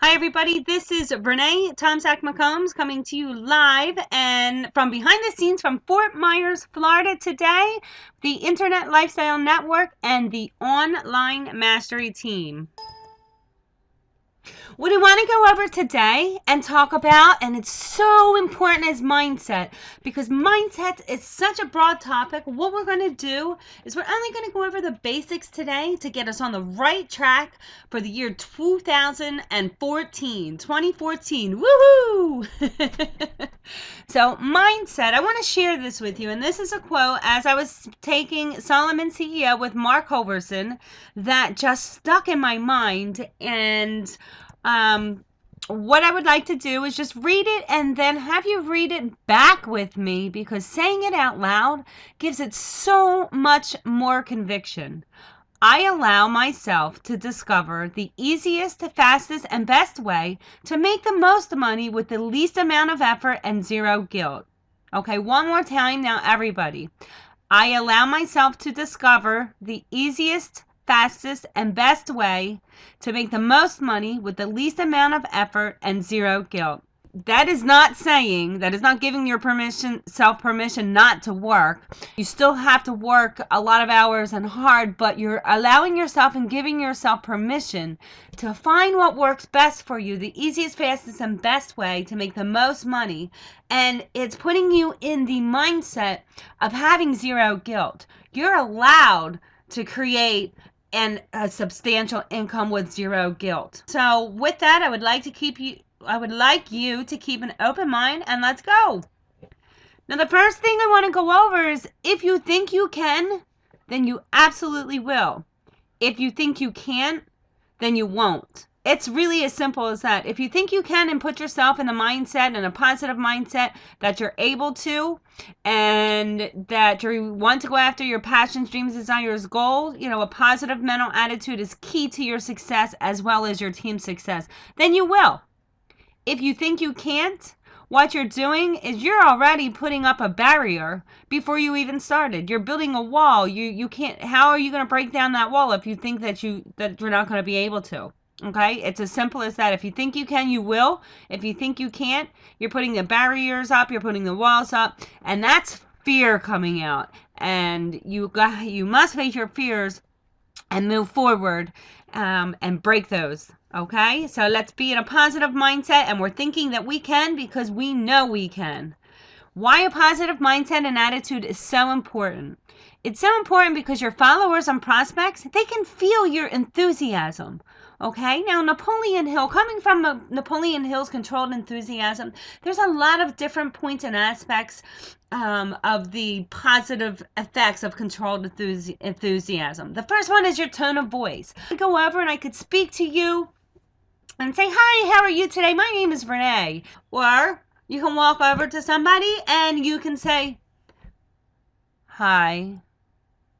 Hi everybody, this is Renee, Mccombs, coming to you live and from behind the scenes from Fort Myers, Florida today, the Internet Lifestyle Network and the Online Mastery Team. What I want to go over today and talk about, and it's so important, is mindset, because mindset is such a broad topic. What we're going to do is we're only going to go over the basics today to get us on the right track for the year 2014. Woohoo! So mindset, I want to share this with you, and this is a quote as I was taking Solomon CEO with Mark Hoverson that just stuck in my mind. And what I would like to do is just read it and then have you read it back with me, because saying it out loud gives it so much more conviction. I allow myself to discover the easiest, fastest, and best way to make the most money with the least amount of effort and zero guilt. Okay, one more time now, everybody. I allow myself to discover the easiest, fastest, and best way to make the most money with the least amount of effort and zero guilt. That is not giving your self permission not to work. You still have to work a lot of hours and hard, but you're allowing yourself and giving yourself permission to find what works best for you, the easiest, fastest, and best way to make the most money. And it's putting you in the mindset of having zero guilt. You're allowed to create a substantial income with zero guilt. So with that, I would like you to keep an open mind, and let's go. Now, the first thing I want to go over is, if you think you can, then you absolutely will. If you think you can't, then you won't. It's really as simple as that. If you think you can and put yourself in the mindset, and a positive mindset, that you're able to, and that you want to go after your passions, dreams, desires, goals, a positive mental attitude is key to your success as well as your team's success, then you will. If you think you can't, what you're doing is you're already putting up a barrier before you even started. You're building a wall. You can't. How are you going to break down that wall if you think that you're not going to be able to? Okay, it's as simple as that. If you think you can, you will. If you think you can't, you're putting the barriers up, you're putting the walls up, and that's fear coming out. And you must face your fears and move forward, and break those. Okay, so let's be in a positive mindset, and we're thinking that we can because we know we can. Why a positive mindset and attitude is so important. It's so important because your followers and prospects, they can feel your enthusiasm. Okay, now Napoleon Hill, coming from Napoleon Hill's Controlled Enthusiasm, there's a lot of different points and aspects of the positive effects of controlled enthusiasm. The first one is your tone of voice. I go over and I could speak to you and say, "Hi, how are you today? My name is Renee." Or you can walk over to somebody and you can say, "Hi,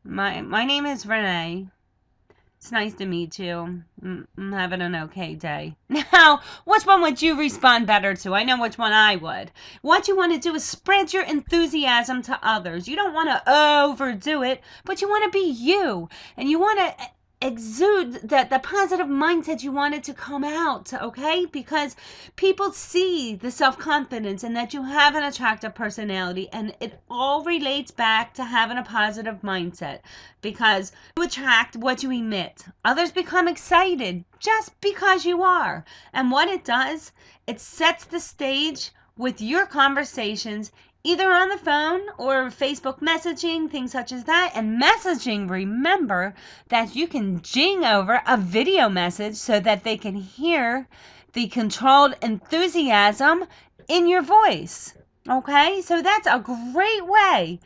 my name is Renee. It's nice to meet you. I'm having an okay day." Now, which one would you respond better to? I know which one I would. What you want to do is spread your enthusiasm to others. You don't want to overdo it, but you want to be you. And you want to exude the positive mindset you want it to come out, okay? Because people see the self-confidence and that you have an attractive personality, and it all relates back to having a positive mindset, because you attract what you emit. Others become excited just because you are. And what it does, it sets the stage with your conversations, either on the phone or Facebook messaging, things such as that. And messaging, remember that you can jing over a video message so that they can hear the controlled enthusiasm in your voice. Okay, so that's a great way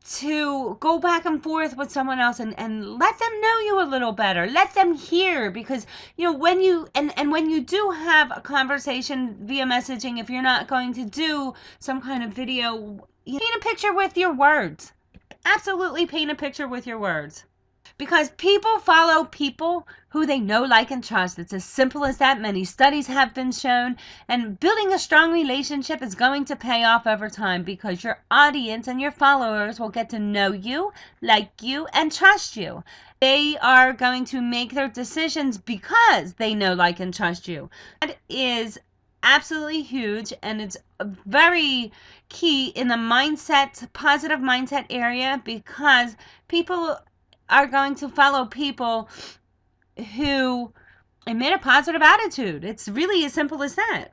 to go back and forth with someone else and let them know you a little better. Let them hear, because when you when you do have a conversation via messaging, if you're not going to do some kind of video, you paint a picture with your words. Absolutely paint a picture with your words. Because people follow people who they know, like, and trust. It's as simple as that. Many studies have been shown, and building a strong relationship is going to pay off over time, because your audience and your followers will get to know you, like you, and trust you. They are going to make their decisions because they know, like, and trust you. That is absolutely huge, and it's very key in the mindset, positive mindset area, because people are going to follow people who emit a positive attitude. It's really as simple as that.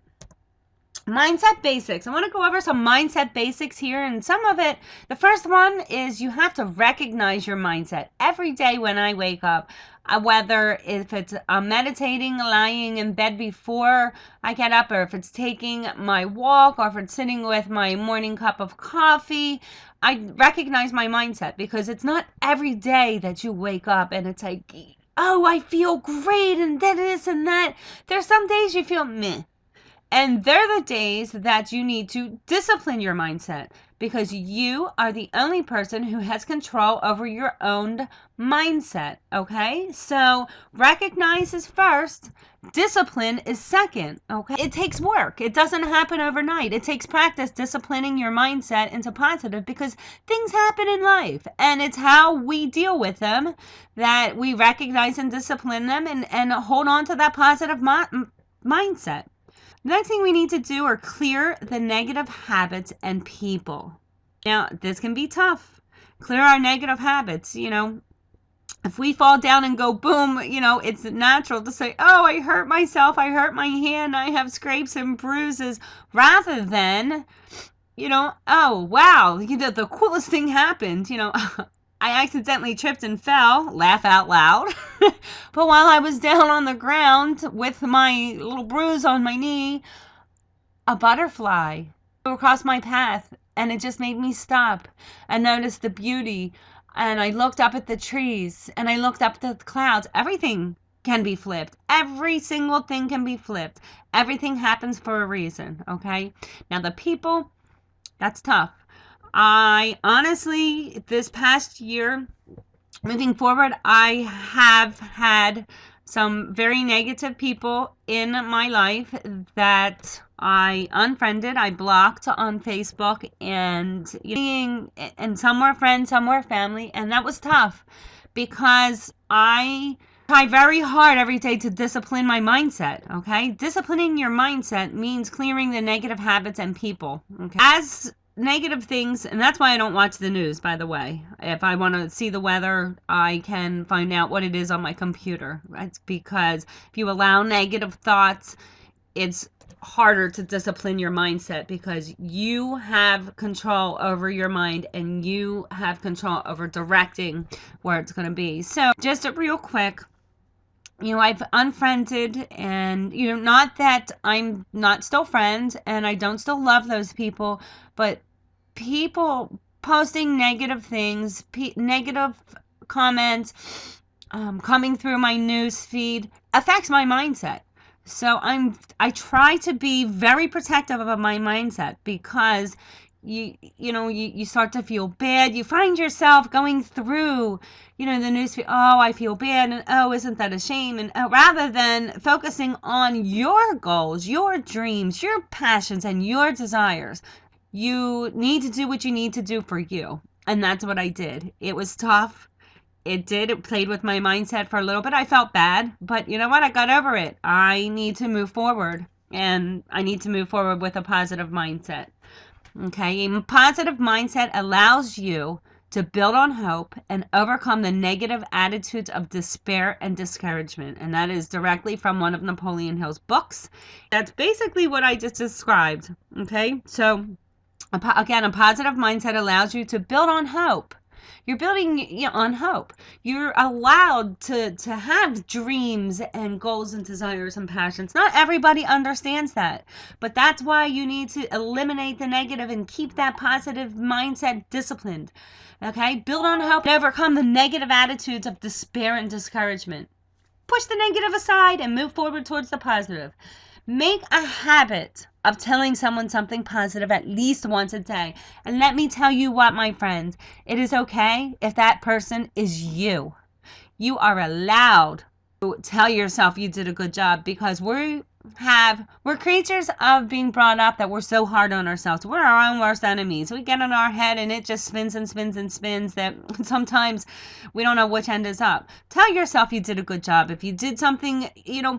Mindset basics. I want to go over some mindset basics here, and some of it, the first one is you have to recognize your mindset every day when I wake up. Whether if it's meditating, lying in bed before I get up, or if it's taking my walk, or if it's sitting with my morning cup of coffee, I recognize my mindset, because it's not every day that you wake up and it's like, oh, I feel great and this and that. There's some days you feel meh. And they're the days that you need to discipline your mindset, because you are the only person who has control over your own mindset, okay? So recognize is first, discipline is second, okay? It takes work. It doesn't happen overnight. It takes practice disciplining your mindset into positive, because things happen in life, and it's how we deal with them that we recognize and discipline them, and hold on to that positive mindset. The next thing we need to do are clear the negative habits and people. Now, this can be tough. Clear our negative habits. If we fall down and go boom, it's natural to say, oh, I hurt myself, I hurt my hand, I have scrapes and bruises, rather than, oh, wow, the coolest thing happened, I accidentally tripped and fell, laugh out loud. But while I was down on the ground with my little bruise on my knee, a butterfly flew across my path, and it just made me stop and notice the beauty. And I looked up at the trees, and I looked up at the clouds. Everything can be flipped. Every single thing can be flipped. Everything happens for a reason, okay? Now, the people, that's tough. I honestly, this past year, moving forward, I have had some very negative people in my life that I unfriended, I blocked on Facebook, and some were friends, some were family, and that was tough, because I try very hard every day to discipline my mindset, okay? Disciplining your mindset means clearing the negative habits and people, okay? As negative things, and that's why I don't watch the news, by the way. If I want to see the weather, I can find out what it is on my computer. It's because if you allow negative thoughts, it's harder to discipline your mindset, because you have control over your mind, and you have control over directing where it's going to be. So just real quick, I've unfriended, and, not that I'm not still friends and I don't still love those people, but people posting negative things, negative comments, coming through my news feed affects my mindset. So I try to be very protective of my mindset, because you start to feel bad. You find yourself going through, the news feed, oh, I feel bad, and oh, isn't that a shame? And rather than focusing on your goals, your dreams, your passions, and your desires, you need to do what you need to do for you. And that's what I did. It was tough. It played with my mindset for a little bit. I felt bad, but you know what? I got over it. I need to move forward, and I need to move forward with a positive mindset. Okay, a positive mindset allows you to build on hope and overcome the negative attitudes of despair and discouragement. And that is directly from one of Napoleon Hill's books. That's basically what I just described. Okay, so again, a positive mindset allows you to build on hope. You're building on hope. You're allowed to have dreams and goals and desires and passions. Not everybody understands that, but that's why you need to eliminate the negative and keep that positive mindset disciplined. Okay? Build on hope and overcome the negative attitudes of despair and discouragement. Push the negative aside and move forward towards the positive. Make a habit of telling someone something positive at least once a day. And let me tell you what, my friends, it is okay if that person is you. You are allowed to tell yourself you did a good job, because we we're creatures of being brought up that we're so hard on ourselves. We're our own worst enemies. We get in our head and it just spins and spins and spins that sometimes we don't know which end is up. Tell yourself you did a good job. If you did something,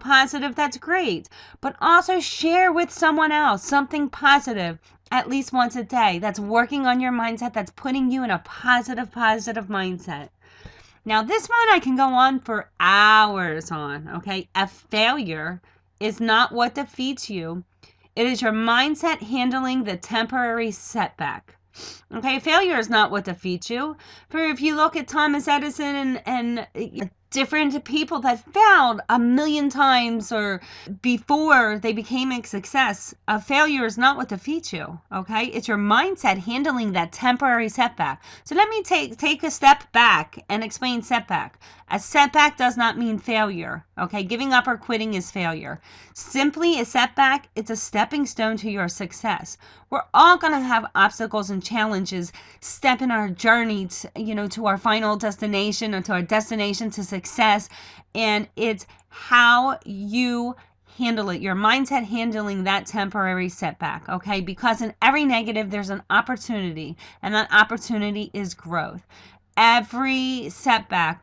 positive, that's great. But also share with someone else something positive at least once a day that's working on your mindset, that's putting you in a positive mindset. Now, this one I can go on for hours on, okay? A failure is not what defeats you. It is your mindset handling the temporary setback. Okay, failure is not what defeats you. For if you look at Thomas Edison and different people that failed a million times or before they became a success, a failure is not what defeats you, okay? It's your mindset handling that temporary setback. So let me take a step back and explain setback. A setback does not mean failure, okay? Giving up or quitting is failure. Simply a setback, it's a stepping stone to your success. We're all going to have obstacles and challenges step in our journey to our final destination or to our destination to success. And it's how you handle it, your mindset handling that temporary setback, okay? Because in every negative, there's an opportunity, and that opportunity is growth. Every setback,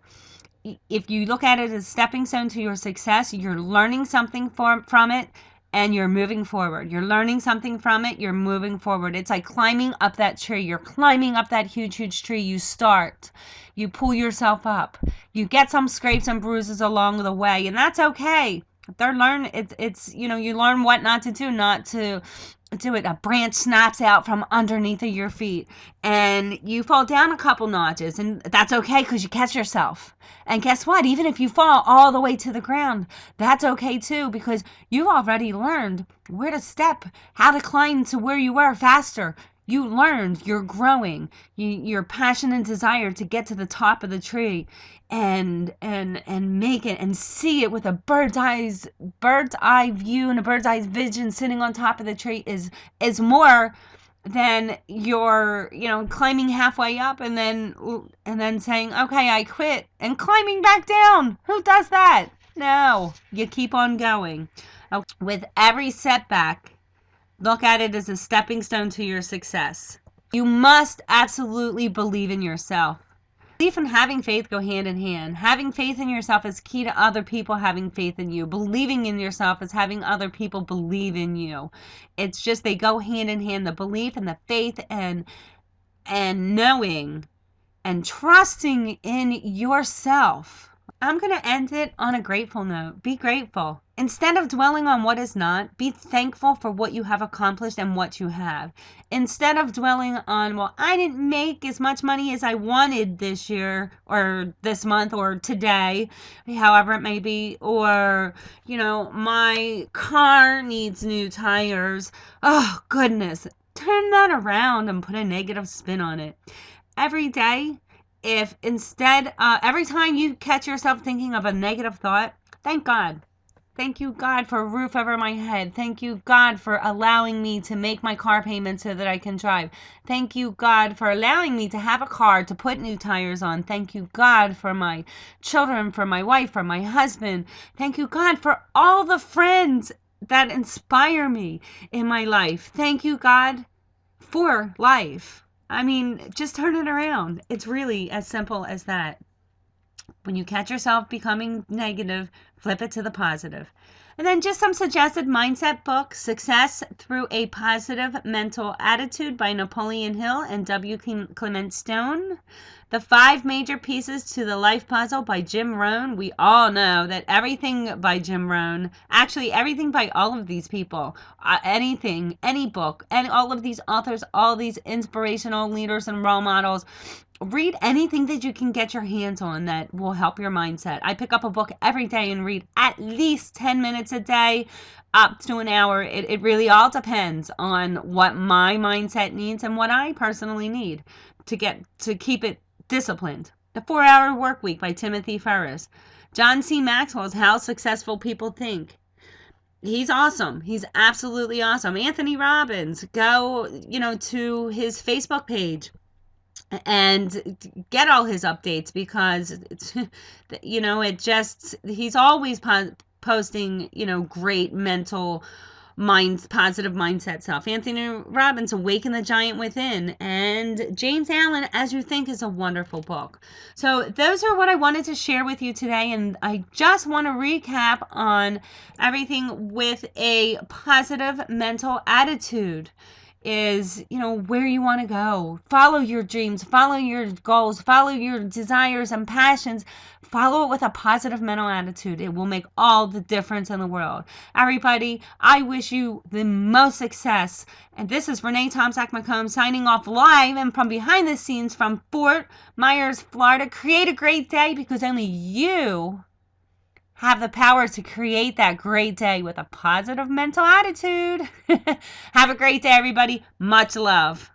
if you look at it as a stepping stone to your success, you're learning something from it, and you're moving forward. You're learning something from it. You're moving forward. It's like climbing up that tree. You're climbing up that huge tree. You start. You pull yourself up. You get some scrapes and bruises along the way, and that's okay. You learn what not to do it. A branch snaps out from underneath of your feet and you fall down a couple notches, and that's okay because you catch yourself. And guess what? Even if you fall all the way to the ground, that's okay too, because you've already learned where to step, how to climb to where you were faster. You learned, you're growing, your passion and desire to get to the top of the tree and make it and see it with a bird's eye view and a bird's eye vision. Sitting on top of the tree is more than you're climbing halfway up and then saying, okay, I quit, and climbing back down. Who does that? No, you keep on going. With every setback, look at it as a stepping stone to your success. You must absolutely believe in yourself. Belief and having faith go hand in hand. Having faith in yourself is key to other people having faith in you. Believing in yourself is having other people believe in you. It's just they go hand in hand. The belief and the faith and knowing and trusting in yourself. I'm going to end it on a grateful note. Be grateful. Instead of dwelling on what is not, be thankful for what you have accomplished and what you have. Instead of dwelling on, well, I didn't make as much money as I wanted this year or this month or today, however it may be, or, my car needs new tires. Oh, goodness. Turn that around and put a negative spin on it. Every day, if instead, every time you catch yourself thinking of a negative thought, thank God. Thank you, God, for a roof over my head. Thank you, God, for allowing me to make my car payment so that I can drive. Thank you, God, for allowing me to have a car to put new tires on. Thank you, God, for my children, for my wife, for my husband. Thank you, God, for all the friends that inspire me in my life. Thank you, God, for life. I mean, just turn it around. It's really as simple as that. When you catch yourself becoming negative, flip it to the positive. And then just some suggested mindset books: Success Through a Positive Mental Attitude by Napoleon Hill and W. Clement Stone. The 5 Major Pieces to the Life Puzzle by Jim Rohn. We all know that everything by Jim Rohn, actually everything by all of these people, anything, any book, and all of these authors, all these inspirational leaders and role models, read anything that you can get your hands on that will help your mindset. I pick up a book every day and read at least 10 minutes a day, up to an hour. It really all depends on what my mindset needs and what I personally need to keep it disciplined. The 4-Hour Work Week by Timothy Ferriss. John C. Maxwell's How Successful People Think. He's awesome. He's absolutely awesome. Anthony Robbins. Go, to his Facebook page and get all his updates, because he's always posting, great mental positive mindset stuff. Anthony Robbins, Awaken the Giant Within, and James Allen, As You Think, is a wonderful book. So those are what I wanted to share with you today, and I just want to recap on everything with a positive mental attitude. Is where you want to go. Follow your dreams, follow your goals, follow your desires and passions. Follow it with a positive mental attitude. It will make all the difference in the world. Everybody, I wish you the most success. And this is Renee Mccombs signing off live and from behind the scenes from Fort Myers, Florida. Create a great day, because only you have the power to create that great day with a positive mental attitude. Have a great day, everybody. Much love.